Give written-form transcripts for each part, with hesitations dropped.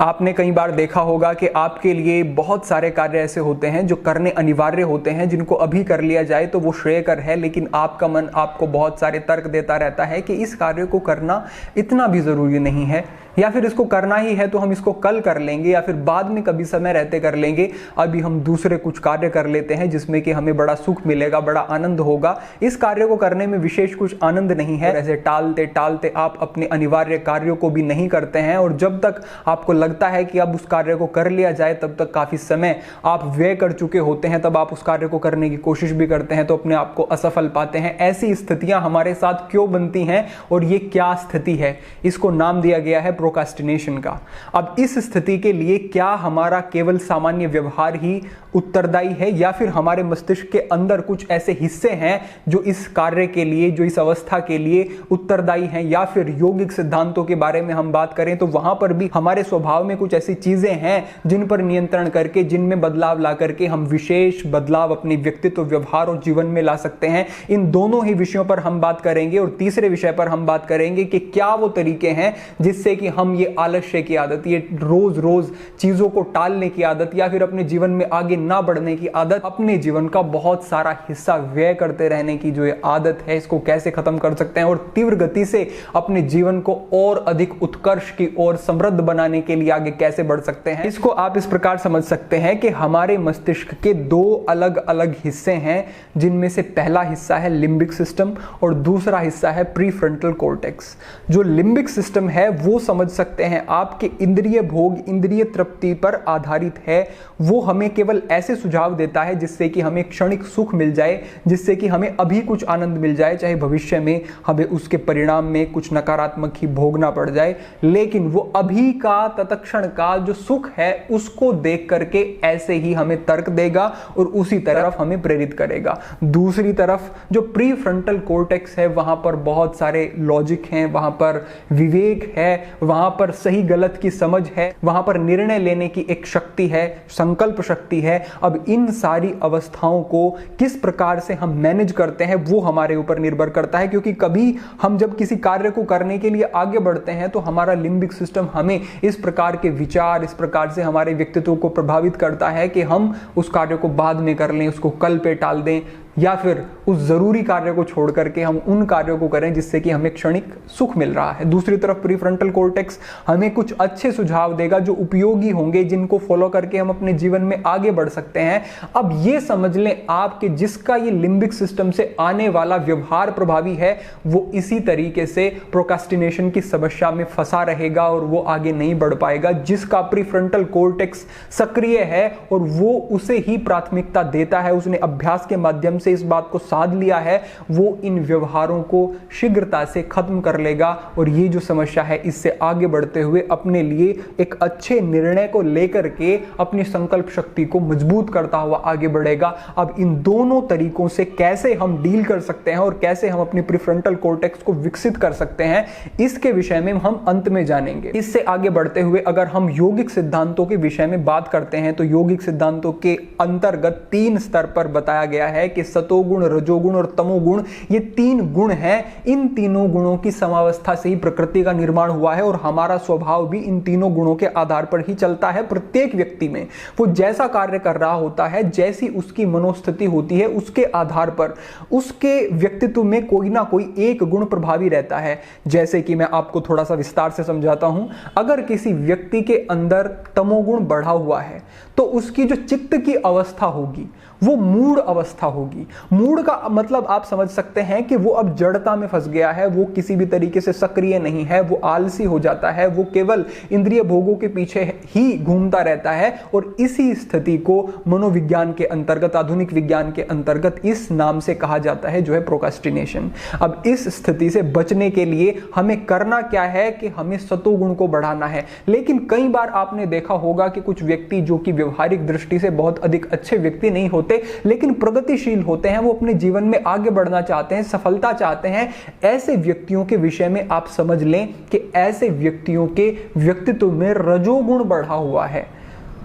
आपने कई बार देखा होगा कि आपके लिए बहुत सारे कार्य ऐसे होते हैं जो करने अनिवार्य होते हैं, जिनको अभी कर लिया जाए तो वो श्रेयकर है, लेकिन आपका मन आपको बहुत सारे तर्क देता रहता है कि इस कार्य को करना इतना भी ज़रूरी नहीं है, या फिर इसको करना ही है तो हम इसको कल कर लेंगे, या फिर बाद में कभी समय रहते कर लेंगे। अभी हम दूसरे कुछ कार्य कर लेते हैं जिसमें कि हमें बड़ा सुख मिलेगा, बड़ा आनंद होगा। इस कार्य को करने में विशेष कुछ आनंद नहीं है। ऐसे टालते टालते आप अपने अनिवार्य कार्यों को भी नहीं करते हैं, और जब तक आपको लगता है कि अब उस कार्य को कर लिया जाए तब तक काफी समय आप व्यय कर चुके होते हैं। तब आप उस कार्य को करने की कोशिश भी करते हैं तो अपने आप को असफल पाते हैं। ऐसी स्थितियां हमारे साथ क्यों बनती हैं और ये क्या स्थिति है? इसको नाम दिया गया है प्रोक्रास्टिनेशन का। अब इस स्थिति के लिए क्या हमारा केवल सामान्य व्यवहार ही उत्तरदायी है, या फिर हमारे मस्तिष्क के अंदर कुछ ऐसे हिस्से हैं जो इस कार्य के लिए, जो इस अवस्था के लिए उत्तरदायी हैं? या फिर योगिक सिद्धांतों के बारे में हम बात करें तो वहां पर भी हमारे स्वभाव में कुछ ऐसी चीजें हैं जिन पर नियंत्रण करके, जिनमें बदलाव ला करके हम विशेष बदलाव अपने व्यक्तित्व, व्यवहार और जीवन में ला सकते हैं। इन दोनों ही विषयों पर हम बात करेंगे, और तीसरे विषय पर हम बात करेंगे कि क्या वो तरीके हैं जिससे कि हम ये आलस्य की आदत, ये रोज रोज चीजों को टालने की आदत, या फिर अपने जीवन में आगे ना बढ़ने की आदत, अपने जीवन का बहुत सारा हिस्सा व्यय करते रहने की जो ये आदत है, इसको कैसे खत्म कर सकते हैं और तीव्र गति से अपने जीवन को और अधिक उत्कर्ष की ओर समृद्ध बनाने के लिए आगे कैसे बढ़ सकते हैं। इसको आप इस प्रकार समझ सकते हैं कि हमारे मस्तिष्क के दो अलग अलग हिस्से हैं, जिनमें से पहला हिस्सा है लिम्बिक सिस्टम और दूसरा हिस्सा है प्रीफ्रंटल कॉर्टेक्स। जो लिम्बिक सिस्टम है वो समझ सकते हैं आपके इंद्रिय भोग, इंद्रिय तृप्ति पर आधारित है। वो हमें केवल ऐसे सुझाव देता है जिससे कि हमें क्षणिक सुख मिल जाए, जिससे कि हमें अभी कुछ आनंद मिल जाए, चाहे भविष्य में हमें उसके परिणाम में कुछ नकारात्मक ही भोगना पड़ जाए। लेकिन वो अभी का, तत्क्षण का जो सुख है उसको देख करके ऐसे ही हमें तर्क देगा और उसी तरफ हमें प्रेरित करेगा। दूसरी तरफ जो प्रीफ्रंटल कॉर्टेक्स है, वहां पर बहुत सारे लॉजिक हैं, वहां पर विवेक है, वहां पर सही गलत की समझ है, वहां पर निर्णय लेने की एक शक्ति है, संकल्प शक्ति है। अब इन सारी अवस्थाओं को किस प्रकार से हम मैनेज करते हैं वो हमारे ऊपर निर्भर करता है, क्योंकि कभी हम जब किसी कार्य को करने के लिए आगे बढ़ते हैं तो हमारा लिम्बिक सिस्टम हमें इस प्रकार के विचार, इस प्रकार से हमारे व्यक्तित्व को प्रभावित करता है कि हम उस कार्य को बाद में कर लें, उसको कल पे टाल दें, या फिर उस जरूरी कार्य को छोड़ करके हम उन कार्यों को करें जिससे कि हमें क्षणिक सुख मिल रहा है। दूसरी तरफ प्रीफ्रंटल कॉर्टेक्स हमें कुछ अच्छे सुझाव देगा जो उपयोगी होंगे, जिनको फॉलो करके हम अपने जीवन में आगे बढ़ सकते हैं। अब ये समझ लें आपके जिसका ये लिम्बिक सिस्टम से आने वाला व्यवहार प्रभावी है, वो इसी तरीके से प्रोक्रास्टिनेशन की समस्या में फंसा रहेगा और वो आगे नहीं बढ़ पाएगा। जिसका प्रीफ्रंटल कॉर्टेक्स सक्रिय है और वो उसे ही प्राथमिकता देता है, उसने अभ्यास के माध्यम से इस बात को साध लिया है, वो इन व्यवहारों को शीघ्रता से खत्म कर लेगा और ये जो समस्या है इससे आगे बढ़ते हुए अपने लिए एक अच्छे निर्णय को लेकर के अपनी संकल्प शक्ति को मजबूत करता हुआ आगे बढ़ेगा। अब इन दोनों तरीकों से कैसे हम डील कर सकते हैं और कैसे हम अपनी प्रीफ्रंटल कॉर्टेक्स को विकसित कर सकते हैं, इसके विषय में हम अंत में जानेंगे। इससे आगे बढ़ते हुए अगर हम यौगिक सिद्धांतों के विषय में बात करते हैं तो यौगिक सिद्धांतों के अंतर्गत 3 स्तर पर बताया गया है कि सतोगुण, रजोगुण और तमोगुण, ये 3 गुण हैं। इन तीनों गुणों की समावस्था से ही प्रकृति का निर्माण हुआ है और हमारा स्वभाव भी इन तीनों गुणों के आधार पर ही चलता है। प्रत्येक व्यक्ति में वो जैसा कार्य कर रहा होता है, जैसी उसकी मनोस्थिति होती है, उसके आधार पर उसके व्यक्तित्व में कोई ना कोई एक गुण प्रभावी रहता है। जैसे कि मैं आपको थोड़ा सा विस्तार से समझाता हूं। अगर किसी व्यक्ति के अंदर तमोगुण बढ़ा हुआ है तो उसकी जो चित्त की अवस्था होगी वो मूढ़ अवस्था होगी। मूढ़ का मतलब आप समझ सकते हैं कि वो अब जड़ता में फंस गया है, वो किसी भी तरीके से सक्रिय नहीं है, वो आलसी हो जाता है, वो केवल इंद्रिय भोगों के पीछे ही घूमता रहता है। और इसी स्थिति को मनोविज्ञान के अंतर्गत, आधुनिक विज्ञान के अंतर्गत इस नाम से कहा जाता है, जो है प्रोक्रास्टिनेशन। अब इस स्थिति से बचने के लिए हमें करना क्या है कि हमें सतोगुण को बढ़ाना है। लेकिन कई बार आपने देखा होगा कि कुछ व्यक्ति जो कि व्यवहारिक दृष्टि से बहुत अधिक अच्छे व्यक्ति नहीं होते लेकिन प्रगतिशील होते हैं, वो अपने जीवन में आगे बढ़ना चाहते हैं, सफलता चाहते हैं, ऐसे व्यक्तियों के विषय में आप समझ लें कि ऐसे व्यक्तियों के व्यक्तित्व में रजोगुण बढ़ा हुआ है।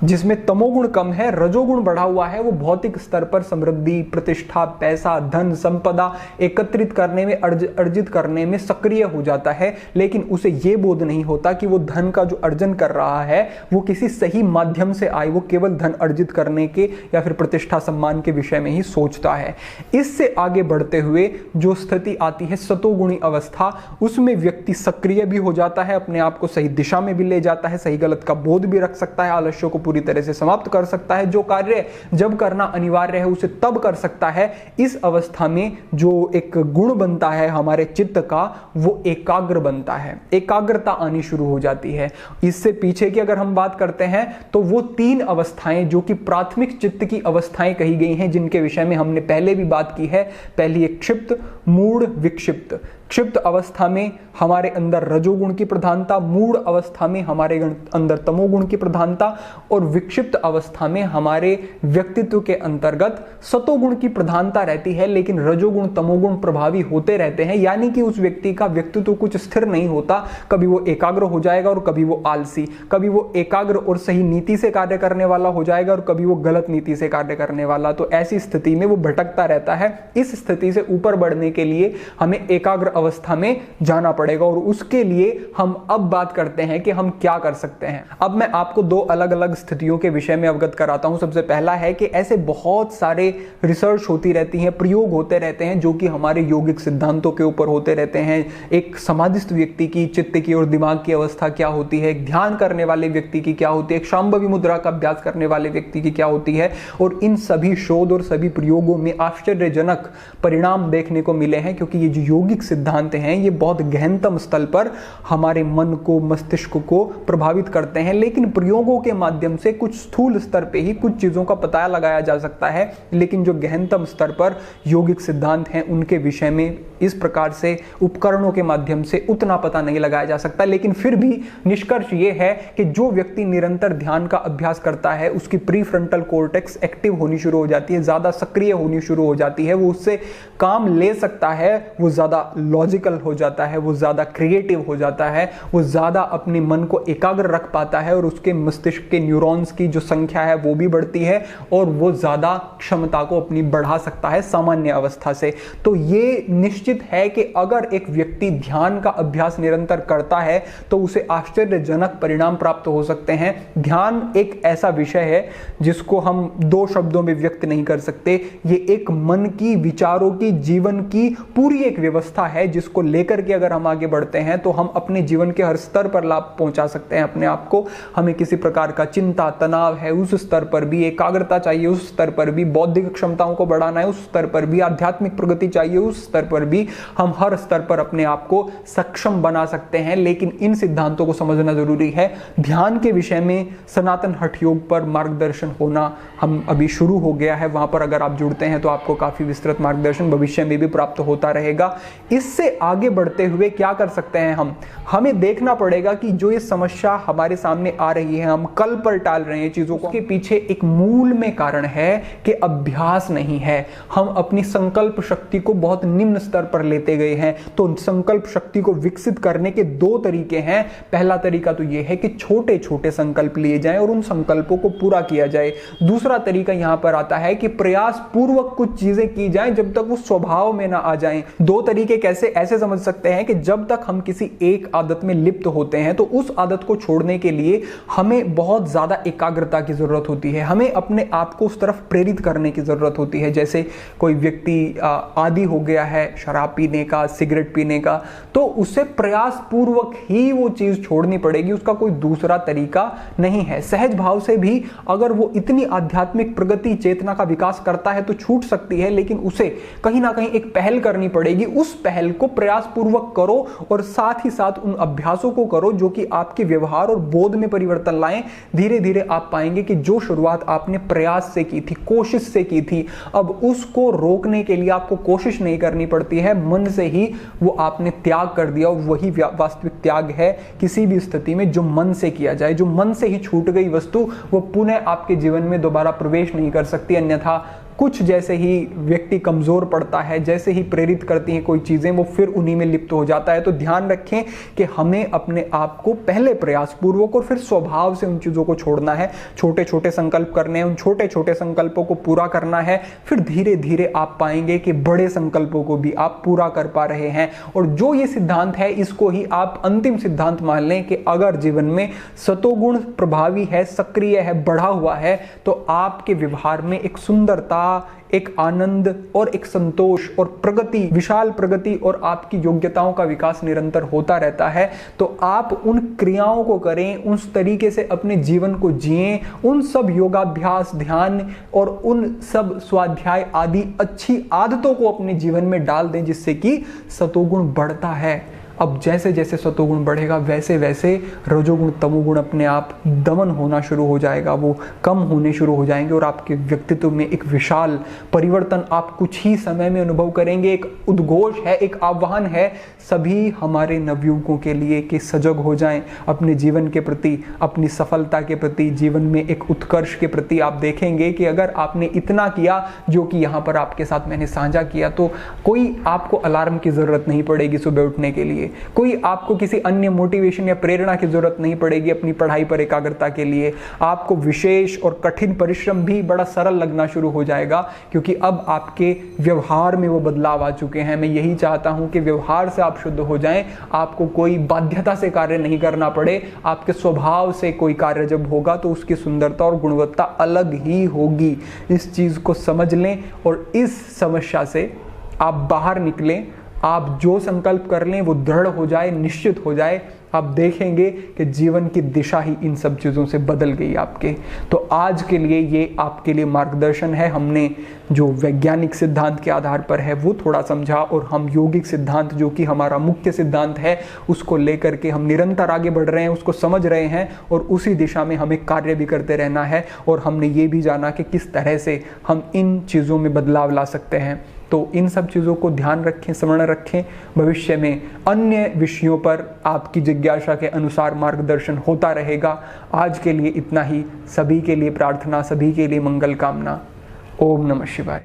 जिसमें तमोगुण कम है, रजोगुण बढ़ा हुआ है, वो भौतिक स्तर पर समृद्धि, प्रतिष्ठा, पैसा, धन, संपदा एकत्रित करने में, अर्जित करने में सक्रिय हो जाता है, लेकिन उसे ये बोध नहीं होता कि वो धन का जो अर्जन कर रहा है वो किसी सही माध्यम से आए, वो केवल धन अर्जित करने के या फिर प्रतिष्ठा सम्मान के विषय में ही सोचता है। इससे आगे बढ़ते हुए जो स्थिति आती है सतोगुणी अवस्था, उसमें व्यक्ति सक्रिय भी हो जाता है, अपने आप को सही दिशा में भी ले जाता है, सही गलत का बोध भी रख सकता है, आलस्य को पूरी तरह से समाप्त कर सकता है, जो कार्य जब करना अनिवार्य है उसे तब कर सकता है। इस अवस्था में जो एक गुण बनता है हमारे चित्त का, वो एकाग्र बनता है, एकाग्रता आनी शुरू हो जाती है। इससे पीछे की अगर हम बात करते हैं तो वो 3 अवस्थाएं जो कि प्राथमिक चित्त की अवस्थाएं कही गई हैं, जिनके विषय में हमने पहले भी बात की है। पहली एक क्षिप्त, मूढ़, विक्षिप्त। क्षिप्त अवस्था में हमारे अंदर रजोगुण की प्रधानता, मूढ़ अवस्था में हमारे अंदर तमोगुण की प्रधानता और विक्षिप्त अवस्था में हमारे व्यक्तित्व के अंतर्गत सतोगुण की प्रधानता रहती है, लेकिन रजोगुण तमोगुण प्रभावी होते रहते हैं। यानी कि उस व्यक्ति का व्यक्तित्व कुछ स्थिर नहीं होता, कभी वो एकाग्र हो जाएगा और कभी वो आलसी, कभी वो एकाग्र और सही नीति से कार्य करने वाला हो जाएगा और कभी वो गलत नीति से कार्य करने वाला। तो ऐसी स्थिति में वो भटकता रहता है। इस स्थिति से ऊपर बढ़ने के लिए हमें एकाग्र अवस्था में जाना पड़ेगा और उसके लिए हम अब बात करते हैं कि हम क्या कर सकते हैं। अब मैं आपको 2 अलग अलग स्थितियों के विषय में अवगत कराता हूं। सबसे पहला है कि ऐसे बहुत सारे रिसर्च होती रहती हैं, प्रयोग होते रहते हैं जो कि हमारे यौगिक सिद्धांतों के ऊपर होते रहते हैं। एक समाधिस्थ व्यक्ति की चित्त की और दिमाग की अवस्था क्या होती है, ध्यान करने वाले व्यक्ति की क्या होती है, एक शांभवी मुद्रा का अभ्यास करने वाले व्यक्ति की क्या होती है, और इन सभी शोध और सभी प्रयोगों में आश्चर्यजनक परिणाम देखने को मिले हैं, क्योंकि ये जो यौगिक सिद्धांत हैं ये बहुत गहनतम स्तर पर हमारे मन को, मस्तिष्क को प्रभावित करते हैं। लेकिन प्रयोगों के माध्यम से कुछ स्थूल स्तर पे ही कुछ चीजों का पता लगाया जा सकता है, लेकिन जो गहनतम स्तर पर यौगिक सिद्धांत हैं उनके विषय में इस प्रकार से उपकरणों के माध्यम से उतना पता नहीं लगाया जा सकता। लेकिन फिर भी निष्कर्ष ये है कि जो व्यक्ति निरंतर ध्यान का अभ्यास करता है उसकी प्रीफ्रंटल कॉर्टेक्स एक्टिव होनी शुरू हो जाती है, ज्यादा सक्रिय होनी शुरू हो जाती है, वो उससे काम ले सकता है, वो ज्यादा लॉजिकल हो जाता है, वो ज्यादा क्रिएटिव हो जाता है, वो ज्यादा अपने मन को एकाग्र रख पाता है और उसके मस्तिष्क के न्यूरॉन्स की जो संख्या है वो भी बढ़ती है और वो ज्यादा क्षमता को अपनी बढ़ा सकता है सामान्य अवस्था से। तो ये निश्चित है कि अगर एक व्यक्ति ध्यान का अभ्यास निरंतर करता है तो उसे आश्चर्यजनक परिणाम प्राप्त हो सकते हैं। ध्यान एक ऐसा विषय है जिसको हम 2 शब्दों में व्यक्त नहीं कर सकते। ये एक मन की, विचारों की, जीवन की पूरी एक व्यवस्था है जिसको लेकर के अगर हम आगे बढ़ते हैं तो हम अपने जीवन के हर स्तर पर लाभ पहुंचा सकते हैं अपने आप को। हमें किसी प्रकार का चिंता, तनाव है उस स्तर पर भी, एकाग्रता चाहिए उस स्तर पर भी, बौद्धिक क्षमताओं को बढ़ाना है उस स्तर पर भी, आध्यात्मिक प्रगति चाहिए उस स्तर पर भी, हम हर स्तर पर अपने आप को सक्षम बना सकते हैं। लेकिन इन सिद्धांतों को समझना जरूरी है। ध्यान के विषय में सनातन हठ योग पर मार्गदर्शन होना हम अभी शुरू हो गया है, वहां पर अगर आप जुड़ते हैं तो आपको काफी विस्तृत मार्गदर्शन भविष्य में भी प्राप्त होता रहेगा। इससे आगे बढ़ते हुए क्या कर सकते हैं हमें देखना पड़ेगा कि जो ये समस्या हमारे सामने आ रही है, हम कल पर टाल रहे हैं चीजों को, के पीछे एक मूल में कारण है कि अभ्यास नहीं है। हम अपनी संकल्प शक्ति को बहुत निम्न स्तर पर लेते गए हैं। तो संकल्प शक्ति को विकसित करने के 2 तरीके हैं। पहला तरीका तो यह है कि छोटे छोटे संकल्प लिए जाएं और उन संकल्पों को पूरा किया जाए। दूसरा तरीका यहां पर आता है कि प्रयास पूर्वक कुछ चीजें की जाएं जब तक वो स्वभाव में ना आ जाएं। 2 तरीके कैसे, ऐसे समझ सकते हैं कि जब तक हम किसी एक आदत में लिप्त होते हैं तो उस आदत को छोड़ने के लिए हमें बहुत ज्यादा एकाग्रता की जरूरत होती है, हमें अपने आप को उस तरफ प्रेरित करने की जरूरत होती है। जैसे कोई व्यक्ति आदी हो गया है शराब पीने का, सिगरेट पीने का, तो उसे प्रयास पूर्वक ही वो चीज छोड़नी पड़ेगी, उसका कोई दूसरा तरीका नहीं है। सहज भाव से भी अगर वो इतनी आध्यात्मिक प्रगति, चेतना का विकास करता है तो छूट सकती है, लेकिन उसे कहीं ना कहीं एक पहल करनी पड़ेगी। उस पहल को प्रयास पूर्वक करो और साथ ही साथ उन अभ्यासों को करो जो कि आपके व्यवहार और बोध में परिवर्तन लाएं। धीरे धीरे आप पाएंगे कि जो शुरुआत आपने प्रयास से की थी, कोशिश से की थी, अब उसको रोकने के लिए आपको कोशिश नहीं करनी पड़ती है, मन से ही वो आपने त्याग कर दिया। वही वास्तविक त्याग है किसी भी स्थिति में जो मन से किया जाए। जो मन से ही छूट गई वस्तु वो पुनः आपके जीवन में दोबारा प्रवेश नहीं कर सकती, अन्यथा कुछ जैसे ही व्यक्ति कमज़ोर पड़ता है, जैसे ही प्रेरित करती हैं कोई चीज़ें, वो फिर उन्हीं में लिप्त हो जाता है। तो ध्यान रखें कि हमें अपने आप को पहले प्रयासपूर्वक और फिर स्वभाव से उन चीज़ों को छोड़ना है। छोटे छोटे संकल्प करने हैं, उन छोटे छोटे संकल्पों को पूरा करना है, फिर धीरे धीरे आप पाएंगे कि बड़े संकल्पों को भी आप पूरा कर पा रहे हैं। और जो ये सिद्धांत है, इसको ही आप अंतिम सिद्धांत मान लें कि अगर जीवन में सतोगुण प्रभावी है, सक्रिय है, बढ़ा हुआ है, तो आपके व्यवहार में एक सुंदरता, एक आनंद और एक संतोष और प्रगति, विशाल प्रगति और आपकी योग्यताओं का विकास निरंतर होता रहता है। तो आप उन क्रियाओं को करें, उस तरीके से अपने जीवन को जिएं, उन सब योगाभ्यास, ध्यान और उन सब स्वाध्याय आदि अच्छी आदतों को अपने जीवन में डाल दें, जिससे कि सतोगुण बढ़ता है। अब जैसे जैसे सतोगुण बढ़ेगा, वैसे वैसे रजोगुण, तमोगुण अपने आप दमन होना शुरू हो जाएगा, वो कम होने शुरू हो जाएंगे और आपके व्यक्तित्व में एक विशाल परिवर्तन आप कुछ ही समय में अनुभव करेंगे। एक उद्घोष है, एक आह्वान है सभी हमारे नवयुवकों के लिए कि सजग हो जाएं अपने जीवन के प्रति, अपनी सफलता के प्रति, जीवन में एक उत्कर्ष के प्रति। आप देखेंगे कि अगर आपने इतना किया जो कि यहाँ पर आपके साथ मैंने साझा किया, तो कोई आपको अलार्म की ज़रूरत नहीं पड़ेगी सुबह उठने के लिए, कोई आपको किसी अन्य मोटिवेशन या प्रेरणा की जरूरत नहीं पड़ेगी अपनी पढ़ाई पर एकाग्रता के लिए। आपको विशेष और कठिन परिश्रम भी बड़ा सरल लगना शुरू हो जाएगा, क्योंकि अब आपके व्यवहार में वो बदलाव आ चुके हैं। मैं यही चाहता हूं कि व्यवहार से आप शुद्ध हो जाएं, आपको कोई बाध्यता से कार्य नहीं करना पड़े। आपके स्वभाव से कोई कार्य जब होगा तो उसकी सुंदरता और गुणवत्ता अलग ही होगी। इस चीज को समझ लें और इस समस्या से आप बाहर निकलें। आप जो संकल्प कर लें वो दृढ़ हो जाए, निश्चित हो जाए। आप देखेंगे कि जीवन की दिशा ही इन सब चीज़ों से बदल गई आपके। तो आज के लिए ये आपके लिए मार्गदर्शन है। हमने जो वैज्ञानिक सिद्धांत के आधार पर है वो थोड़ा समझा, और हम यौगिक सिद्धांत जो कि हमारा मुख्य सिद्धांत है उसको लेकर के हम निरंतर आगे बढ़ रहे हैं, उसको समझ रहे हैं और उसी दिशा में हमें कार्य भी करते रहना है। और हमने ये भी जाना कि किस तरह से हम इन चीज़ों में बदलाव ला सकते हैं। तो इन सब चीज़ों को ध्यान रखें, स्मरण रखें। भविष्य में अन्य विषयों पर आपकी जिज्ञासा के अनुसार मार्गदर्शन होता रहेगा। आज के लिए इतना ही। सभी के लिए प्रार्थना, सभी के लिए मंगल कामना। ओम नमः शिवाय।